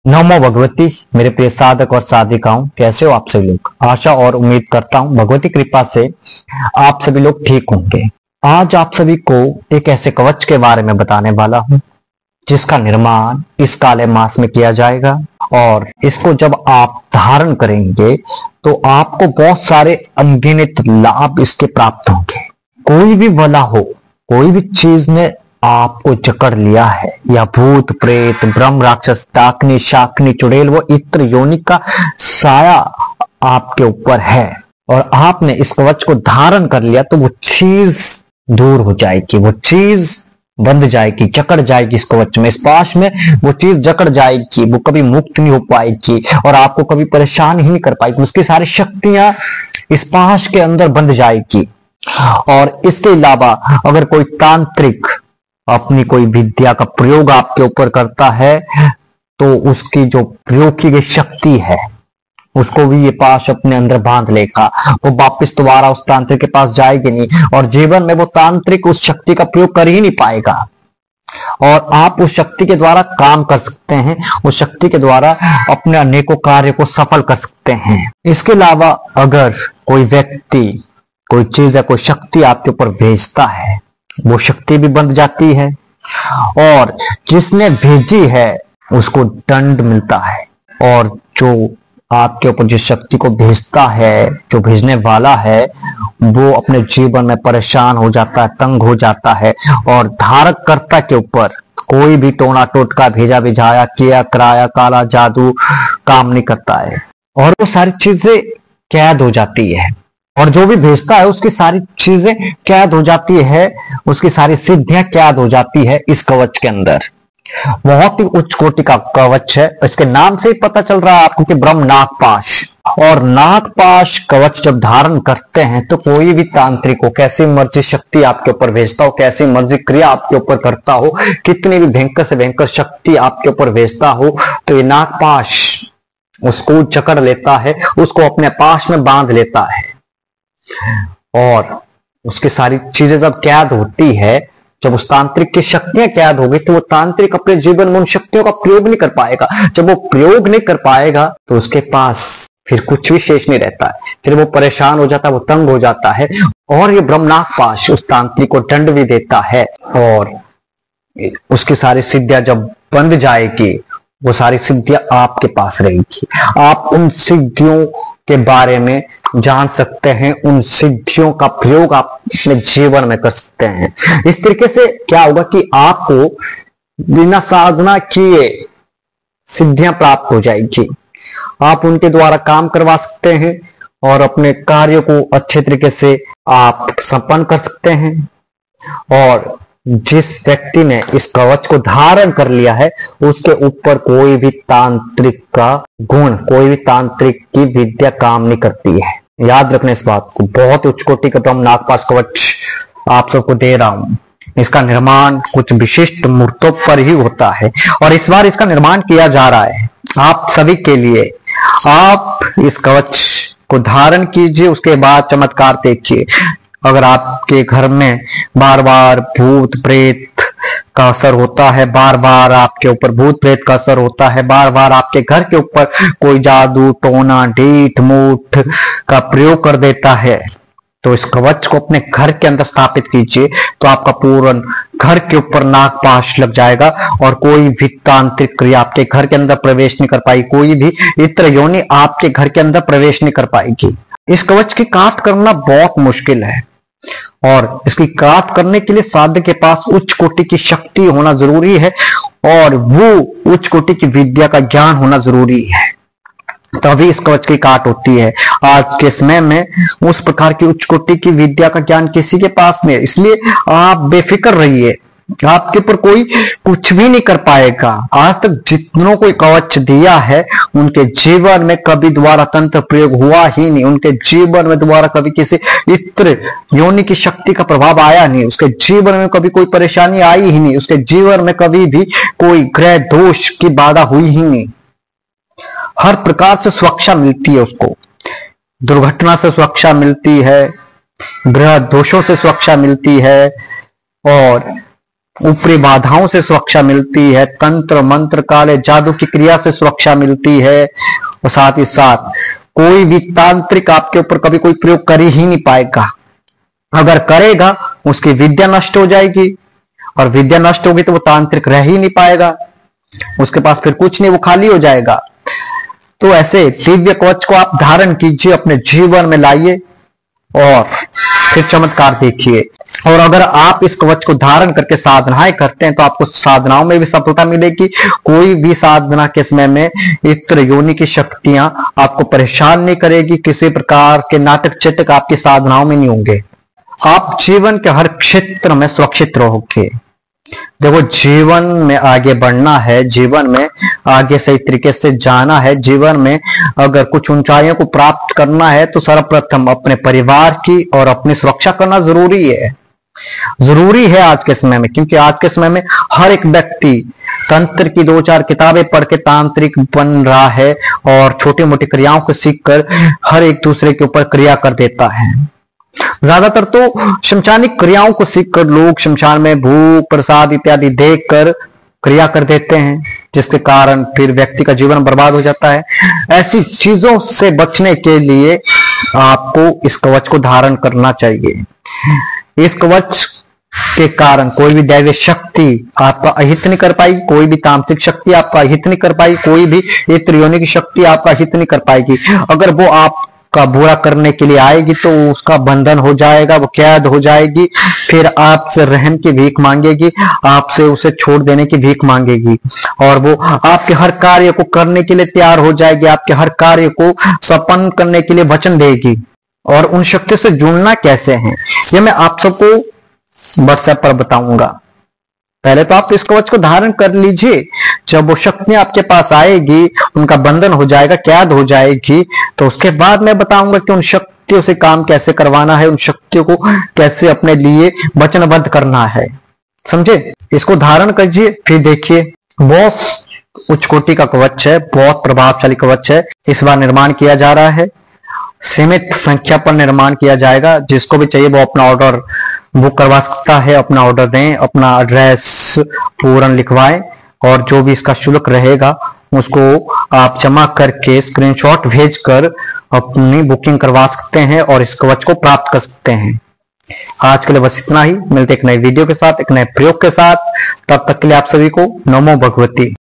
नमो भगवती। मेरे प्रिय साधक और साधिकाओं, कैसे हो आप सभी लोग। आशा और उम्मीद करता हूं भगवती कृपा से आप सभी लोग ठीक होंगे। आज आप सभी को एक ऐसे कवच के बारे में बताने वाला हूं जिसका निर्माण इस काले मास में किया जाएगा और इसको जब आप धारण करेंगे तो आपको बहुत सारे अनगिनत लाभ इसके प्राप्त होंगे। कोई भी वला हो, कोई भी चीज में आपको जकड़ लिया है, या भूत प्रेत ब्रह्म राक्षस डाकनी शाकनी चुड़ैल वो इत्र योनि का साया आपके ऊपर है और आपने इस कवच को धारण कर लिया तो वो चीज दूर हो जाएगी, वो चीज बंध जाएगी, जकड़ जाएगी इस कवच में, इस पाश में वो चीज जकड़ जाएगी, वो कभी मुक्त नहीं हो पाएगी और आपको कभी परेशान ही नहीं कर पाएगी। उसकी सारी शक्तियां इस पाश के अंदर बंध जाएगी। और इसके अलावा अगर कोई तांत्रिक अपनी कोई विद्या का प्रयोग आपके ऊपर करता है तो उसकी जो प्रयोग की गई शक्ति है उसको भी ये पाश अपने अंदर बांध लेगा। वो वापिस दोबारा उस तांत्रिक के पास जाएगी नहीं और जीवन में वो तांत्रिक उस शक्ति का प्रयोग कर ही नहीं पाएगा और आप उस शक्ति के द्वारा काम कर सकते हैं, उस शक्ति के द्वारा अपने अनेकों कार्य को सफल कर सकते हैं। इसके अलावा अगर कोई व्यक्ति कोई चीज या कोई शक्ति आपके ऊपर भेजता है वो शक्ति भी बंध जाती है और जिसने भेजी है उसको दंड मिलता है और जो आपके ऊपर जिस शक्ति को भेजता है, जो भेजने वाला है, वो अपने जीवन में परेशान हो जाता है, तंग हो जाता है और धारककर्ता के ऊपर कोई भी टोना टोटका भेजा भिजाया किया कराया काला जादू काम नहीं करता है और वो सारी चीजें कैद हो जाती है और जो भी भेजता है उसकी सारी चीजें कैद हो जाती है, उसकी सारी सिद्धियां कैद हो जाती है इस कवच के अंदर। बहुत ही उच्च कोटि का कवच है। इसके नाम से ही पता चल रहा है आपको कि ब्रह्म नागपाश। और नागपाश कवच जब धारण करते हैं तो कोई भी तांत्रिक हो, कैसी मर्जी शक्ति आपके ऊपर भेजता हो, कैसी मर्जी क्रिया आपके ऊपर करता हो, कितनी भी भयंकर से भयंकर शक्ति आपके ऊपर भेजता हो, तो ये नागपाश उसको जकड़ लेता है, उसको अपने पाश में बांध लेता है और उसकी सारी चीजें जब कैद होती है, जब उस तांत्रिक की शक्तियां कैद हो गई तो वो तांत्रिक अपने जीवन में उन शक्तियों का प्रयोग नहीं कर पाएगा। जब वो प्रयोग नहीं कर पाएगा तो उसके पास फिर कुछ भी शेष नहीं रहता है, फिर वो परेशान हो जाता है, वो तंग हो जाता है और ये ब्रह्मनागपाश उस तांत्रिक को दंड भी देता है और उसकी सारी सिद्धियां जब बंध जाएगी वो सारी सिद्धियां आपके पास रहेगी। आप उन सिद्धियों के बारे में जान सकते हैं, उन सिद्धियों का प्रयोग आप अपने जीवन में कर सकते हैं। इस तरीके से क्या होगा कि आपको बिना साधना किए सिद्धियां प्राप्त हो जाएगी। आप उनके द्वारा काम करवा सकते हैं और अपने कार्यों को अच्छे तरीके से आप संपन्न कर सकते हैं। और जिस व्यक्ति ने इस कवच को धारण कर लिया है उसके ऊपर कोई भी तांत्रिक का गुण, कोई भी तांत्रिक की विद्या काम नहीं करती है। याद रखना इस बात को। बहुत उच्च कोटि का ब्रह्म नागपाश कवच आप सबको दे रहा हूं। इसका निर्माण कुछ विशिष्ट मूर्तों पर ही होता है और इस बार इसका निर्माण किया जा रहा है आप सभी के लिए। आप इस कवच को धारण कीजिए, उसके बाद चमत्कार देखिए। अगर आपके घर में बार बार भूत प्रेत का असर होता है, बार बार आपके ऊपर भूत प्रेत का असर होता है, बार बार आपके घर के ऊपर कोई जादू टोना ढीठ मूठ का प्रयोग कर देता है, तो इस कवच को अपने घर के अंदर स्थापित कीजिए तो आपका पूर्ण घर के ऊपर नागपाश लग जाएगा और कोई भी तांत्रिक क्रिया आपके घर के अंदर प्रवेश नहीं कर पाएगी, कोई भी इत्र योनि आपके घर के अंदर प्रवेश नहीं कर पाएगी। इस कवच की काट करना बहुत मुश्किल है और इसकी काट करने के लिए साध्य के पास उच्च कोटि की शक्ति होना जरूरी है और वो उच्च कोटि की विद्या का ज्ञान होना जरूरी है, तभी इस कवच की काट होती है। आज के समय में उस प्रकार की उच्च कोटि की विद्या का ज्ञान किसी के पास नहीं है, इसलिए आप बेफिक्र रहिए। आपके ऊपर कोई कुछ भी नहीं कर पाएगा। आज तक जितनों को कवच दिया है उनके जीवन में कभी दोबारा तंत्र प्रयोग हुआ ही नहीं, उनके जीवन में दोबारा कभी किसी इत्र योनि की शक्ति का प्रभाव आया नहीं, उसके जीवन में कभी कोई परेशानी आई ही नहीं, उसके जीवन में कभी भी कोई ग्रह दोष की बाधा हुई ही नहीं। हर प्रकार से सुरक्षा मिलती है उसको, दुर्घटना से सुरक्षा मिलती है, ग्रह दोषों से सुरक्षा मिलती है और ऊपरी बाधाओं से सुरक्षा मिलती है, तंत्र मंत्र काले जादू की क्रिया से सुरक्षा मिलती है, और साथ ही साथ कोई भी तांत्रिक आपके ऊपर कभी कोई प्रयोग कर ही नहीं पाएगा। अगर करेगा उसकी विद्या नष्ट हो जाएगी, और विद्या नष्ट होगी तो वो तांत्रिक रह ही नहीं पाएगा, उसके पास फिर कुछ नहीं, वो खाली हो जाएगा। तो ऐसे दिव्य कवच को आप धारण कीजिए, अपने जीवन में लाइए और फिर चमत्कार देखिए। और अगर आप इस कवच को धारण करके साधनाएं करते हैं तो आपको साधनाओं में भी सफलता मिलेगी। कोई भी साधना के समय में इत्र योनि की शक्तियां आपको परेशान नहीं करेगी, किसी प्रकार के नाटक चिटक आपकी साधनाओं में नहीं होंगे। आप जीवन के हर क्षेत्र में सुरक्षित रहोगे। देखो, जीवन में आगे बढ़ना है, जीवन में आगे सही तरीके से जाना है, जीवन में अगर कुछ ऊंचाइयों को प्राप्त करना है तो सर्वप्रथम अपने परिवार की और अपनी सुरक्षा करना जरूरी है। जरूरी है आज के समय में, क्योंकि आज के समय में हर एक व्यक्ति तंत्र की 2-4 किताबें पढ़ के तांत्रिक बन रहा है और छोटी मोटी क्रियाओं को सीखकर हर एक दूसरे के ऊपर क्रिया कर देता है। ज्यादातर तो शमशानिक क्रियाओं को सीखकर लोग शमशान में भूख प्रसाद इत्यादि देकर क्रिया कर देते हैं, जिसके कारण फिर व्यक्ति का जीवन बर्बाद हो जाता है। ऐसी चीजों से बचने के लिए आपको इस कवच को धारण करना चाहिए। इस कवच के कारण कोई भी दैवीय शक्ति आपका अहित नहीं कर पाई, कोई भी तामसिक शक्ति आपका अहित नहीं कर पाई, कोई भी इत्र योनि की शक्ति आपका हित नहीं कर पाएगी। अगर वो आपका बुरा करने के लिए आएगी तो उसका बंधन हो जाएगा, वो कैद हो जाएगी, फिर आपसे रहम की भीख मांगेगी, आपसे उसे छोड़ देने की भीख मांगेगी, और वो आपके हर कार्य को करने के लिए तैयार हो जाएगी, आपके हर कार्य को संपन्न करने के लिए वचन देगी। और उन शक्ति से जुड़ना कैसे है ये मैं आप सबको व्हाट्सएप पर बताऊंगा। पहले तो आप इस कवच को धारण कर लीजिए, जब वो शक्ति आपके पास आएगी, उनका बंधन हो जाएगा, कैद हो जाएगी, तो उसके बाद मैं बताऊंगा कि उन शक्तियों से काम कैसे करवाना है, उन शक्तियों को कैसे अपने लिए वचनबद्ध करना है। समझे? इसको धारण कीजिए, फिर देखिए। बहुत उच्च कोटि का कवच है, बहुत प्रभावशाली कवच है। इस बार निर्माण किया जा रहा है, सीमित संख्या पर निर्माण किया जाएगा। जिसको भी चाहिए वो अपना ऑर्डर बुक करवा सकता है, अपना ऑर्डर दें, अपना एड्रेस पूर्ण लिखवाएं, और जो भी इसका शुल्क रहेगा उसको आप जमा करके स्क्रीनशॉट भेजकर अपनी बुकिंग करवा सकते हैं और इस कवच को प्राप्त कर सकते हैं। आज के लिए बस इतना ही। मिलते एक नए वीडियो के साथ, एक नए प्रयोग के साथ। तब तक के लिए आप सभी को नमो भगवती।